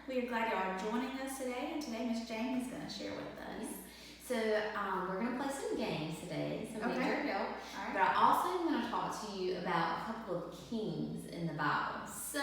We are glad you are joining us today, and today Miss Jane is going to share with us. So we're going to play some games today, so we need Okay. your help. All right. But I also am going to talk to you about a couple of kings in the Bible. So,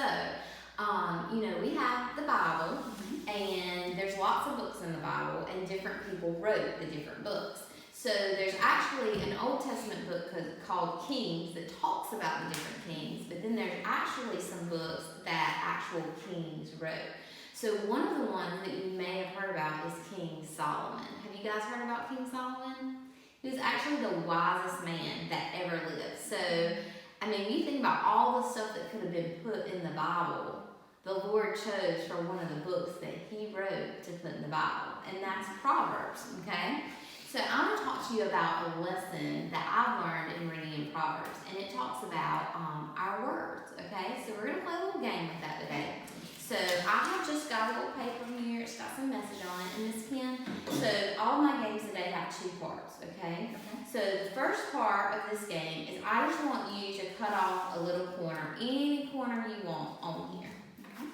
we have the Bible, and there's lots of books in the Bible, and different people wrote the different books. So there's actually an Old Testament book called Kings that talks about the different kings, but then there's actually some books that actual kings wrote. So one of the ones that you may have heard about is King Solomon. Have you guys heard about King Solomon? He was actually the wisest man that ever lived. So, you think about all the stuff that could have been put in the Bible. The Lord chose for one of the books that he wrote to put in the Bible, and that's Proverbs, okay? So I'm going to talk to you about a lesson that I've learned in reading in Proverbs, and it talks about our words, okay? So we're going to play a little game with that today. So I have just got a little paper here, it's got some message on it, and this pen. So all my games today have two parts, okay? So the first part of this game is I just want you to cut off a little corner, any corner you want on here. Okay.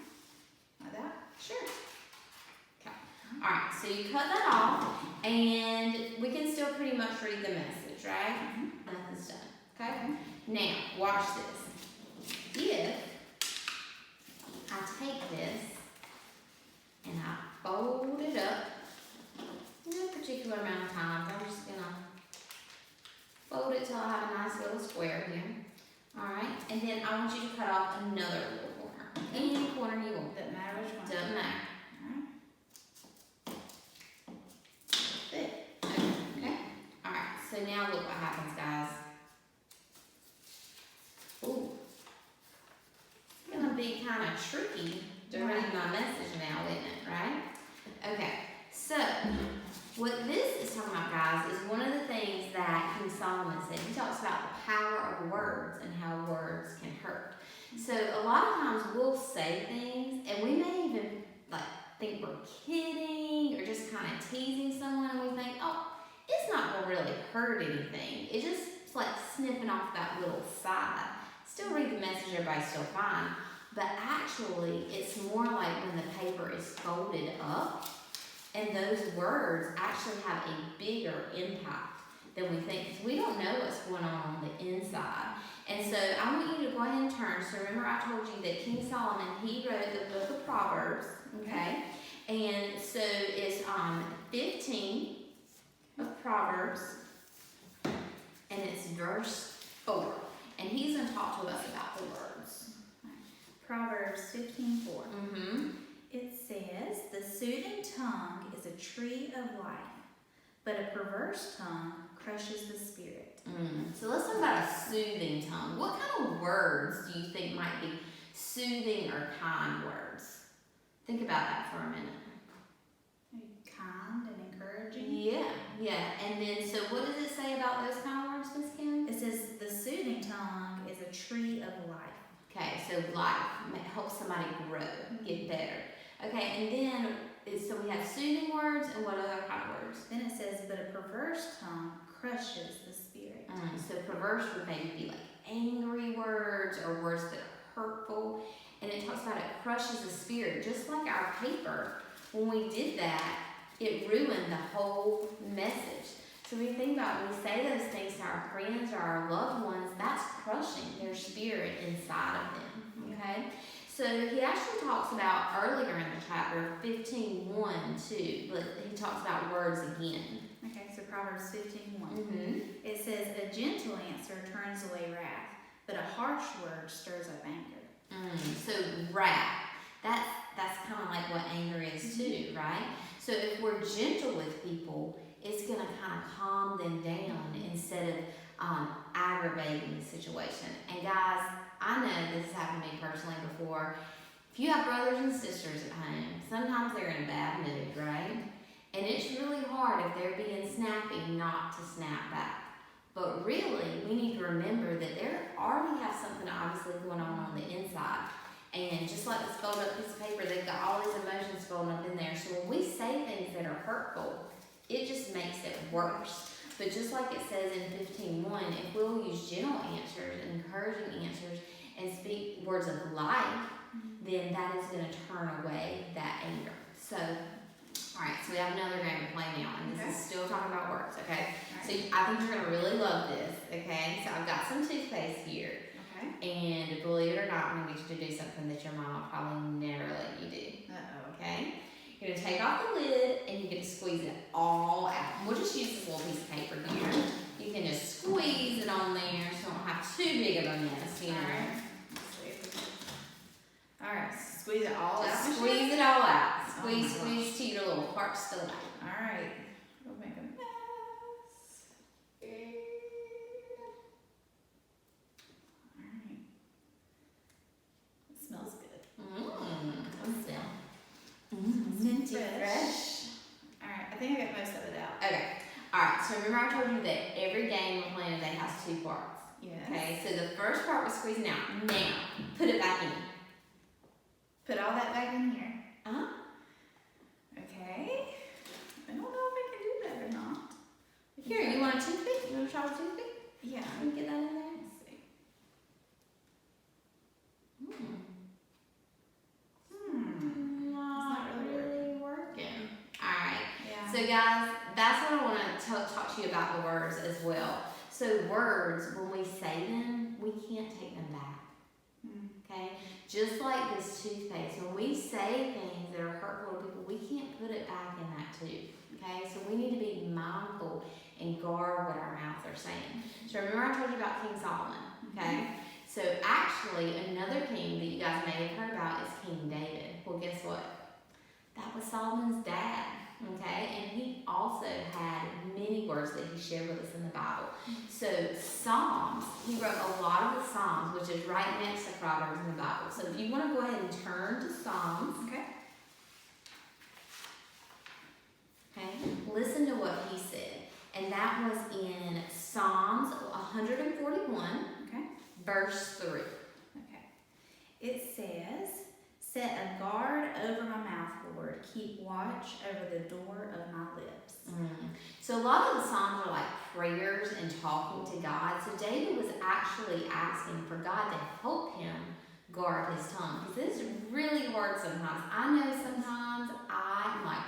Like that? Sure. Okay. Alright, so you cut that off, and we can still pretty much read the message, right? Nothing's done. Okay? Now, watch this. If I take this and I fold it up, no particular amount of times, I'm just gonna fold it till I have a nice little square here. Alright, and then I want you to cut off another little corner. Any corner you want. Doesn't matter which one. Doesn't matter. Good. Okay. Alright, so now look what happens, guys. Ooh. It's gonna be kind of tricky to read my message now, isn't it? Right? Okay, so what this is talking about, guys, is one of the things that King Solomon said. He talks about the power of words and how words can hurt. So a lot of times we'll say things, and we may even think we're kidding or just kind of teasing someone, and we think, oh, it's not gonna really hurt anything. It's just like snipping off that little side. Still read the message, everybody's still fine. But actually, it's more like when the paper is folded up, and those words actually have a bigger impact than we think, because we don't know what's going on the inside. And so I want you to go ahead and turn. So remember I told you that King Solomon, he wrote the book of Proverbs, okay? And so it's 15 of Proverbs, and it's verse 4. And he's going to talk to us about the words. Proverbs 15:4. It says, "The soothing tongue is a tree of life, but a perverse tongue crushes the spirit." So let's talk about a soothing tongue. What kind of words do you think might be soothing or kind words? Think about that for a minute. Kind and encouraging. Yeah. And then, so what does it say about those kind of words, Miss Kim? It says, "The soothing tongue is a tree of life." Okay, so life helps somebody grow, get better. Okay, and then, so we have soothing words, and what other kind of words? Then it says, "But a perverse tongue crushes the spirit." So perverse would maybe be like angry words or words that are hurtful. And it talks about it crushes the spirit, just like our paper. When we did that, it ruined the whole message. So when you think about it, when we say those things to our friends or our loved ones, that's crushing their spirit inside of them, okay? So he actually talks about earlier in the chapter 15:1 too, but he talks about words again. Okay, so Proverbs 15:1. It says, "A gentle answer turns away wrath, but a harsh word stirs up anger." So wrath, that's kind of like what anger is too, right? So if we're gentle with people, it's going to kind of calm them down instead of aggravating the situation. And guys, I know this has happened to me personally before. If you have brothers and sisters at home, sometimes they're in a bad mood, right? And it's really hard if they're being snappy not to snap back. But really, we need to remember that they already have something obviously going on the inside. And just like this folded up piece of paper, they've got all these emotions folded up in there. So when we say things that are hurtful, it just makes it worse. But just like it says in 15:1, if we'll use gentle answers, encouraging answers, and speak words of life, then then that is going to turn away that anger. So, all right, so we have another game to play now, and this is still talking about words, okay? All So right. I think you're going to really love this, okay? So I've got some toothpaste here, Okay. and believe it or not, I'm going to get you to do something that your mom will probably never let you do, Uh-oh. okay? You're going to take off the lid, and you're going to squeeze it all out. We'll just use this little piece of paper here. You can just squeeze it on there so you don't have too big of a mess, you know? All right. Let's see if we can- All right. Squeeze it all out. Just squeeze it all out. Oh Squeeze, my gosh. squeeze till your little part still out. All right. We'll make a mess. All right. It smells good. What's that? Minty fresh. All right. I think I got most of it out. Okay. Alright, so remember I told you that every game we're playing today has 2 parts. Yes. Okay, so the first part was squeezing out. Now, put it back in. Put all that back in here. Uh-huh. Okay. I don't know if I can do that or not. Here, you want a toothpick? You want to try with a toothpick? Yeah. Can you get that in there? Let's see. Not It's not really really working. Alright. Yeah. So guys, that's what I want to talk to you about the words as well. So words, when we say them, we can't take them back. Okay? Just like this toothpaste, when we say things that are hurtful to people, we can't put it back in that tube. Okay? So we need to be mindful and guard what our mouths are saying. So remember I told you about King Solomon. Okay? So actually, another king that you guys may have heard about is King David. Well, guess what? That was Solomon's dad. Okay, and he also had many words that he shared with us in the Bible. So Psalms, he wrote a lot of the Psalms, which is right next to Proverbs in the Bible. So if you want to go ahead and turn to Psalms, Okay. okay, listen to what he said. And that was in Psalms 141, Okay. verse 3. Okay. It says, "Set a guard over my mouth, Lord. Keep watch over the door of my lips." So a lot of the Psalms are like prayers and talking to God. So David was actually asking for God to help him guard his tongue. Because it is really hard sometimes. I know sometimes I'm like,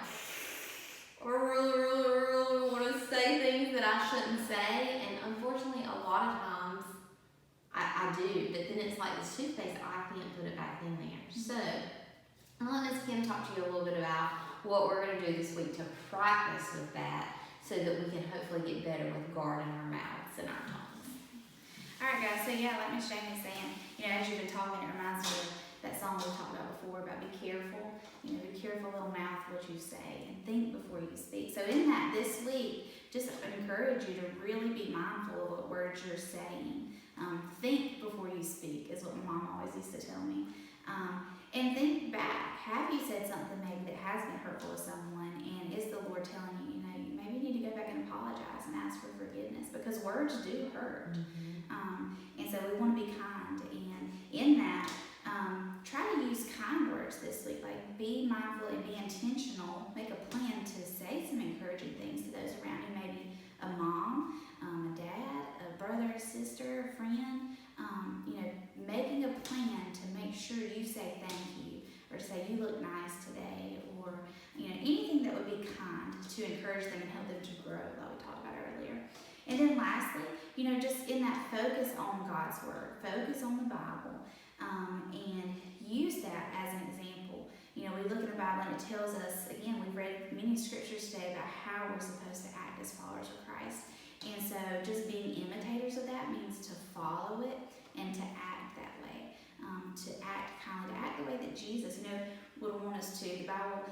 I really want to say things that I shouldn't say. And unfortunately, a lot of times I do. But then it's like this toothpaste, I can't put it back in there. So I'll let Ms. Kim talk to you a little bit about what we're going to do this week to practice with that so that we can hopefully get better with guarding our mouths and our tongues. All right, guys. So yeah, like Miss Jamie was saying, as you've been talking, it reminds me of that song we talked about before about be careful. Be careful, little mouth, what you say, and think before you speak. So in that, this week, just encourage you to really be mindful of what words you're saying. Think before you speak is what my mom always used to tell me. And think back. Have you said something maybe that has been hurtful to someone, and is the Lord telling you, maybe you need to go back and apologize and ask for forgiveness, because words do hurt. And so we want to be kind, and in that, try to use kind words this week. Like, be mindful and be intentional. Make a plan to say some encouraging things to those around you. Maybe a mom, a dad, a brother, a sister, a friend. Making a plan to make sure you say thank you, or say you look nice today, or anything that would be kind to encourage them and help them to grow, like we talked about earlier. And then lastly, just in that, focus on God's word, focus on the Bible, and use that as an example. We look in the Bible and it tells us, again, we've read many scriptures today about how we're supposed to act as followers of Christ. And so just being imitators of that means to follow it and to act that way, to act the way that Jesus, would want us to. The Bible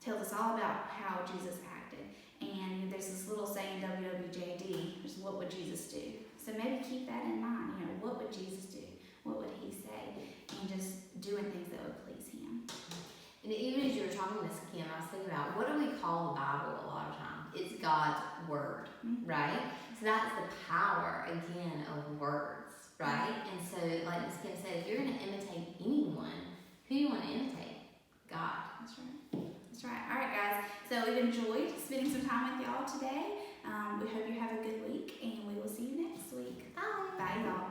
tells us all about how Jesus acted. And there's this little saying, WWJD, which is what would Jesus do? So maybe keep that in mind. What would Jesus do? What would he say? And just doing things that would please him. And even as you were talking to Miss Kim, I was thinking about, what do we call the Bible a lot of times? It's God's word, right? So that's the power, again, of words, right? And so, like Miss Kim said, if you're going to imitate anyone, who do you want to imitate? God. That's right. That's right. All right, guys. So we've enjoyed spending some time with y'all today. We hope you have a good week, and we will see you next week. Bye. Bye, y'all.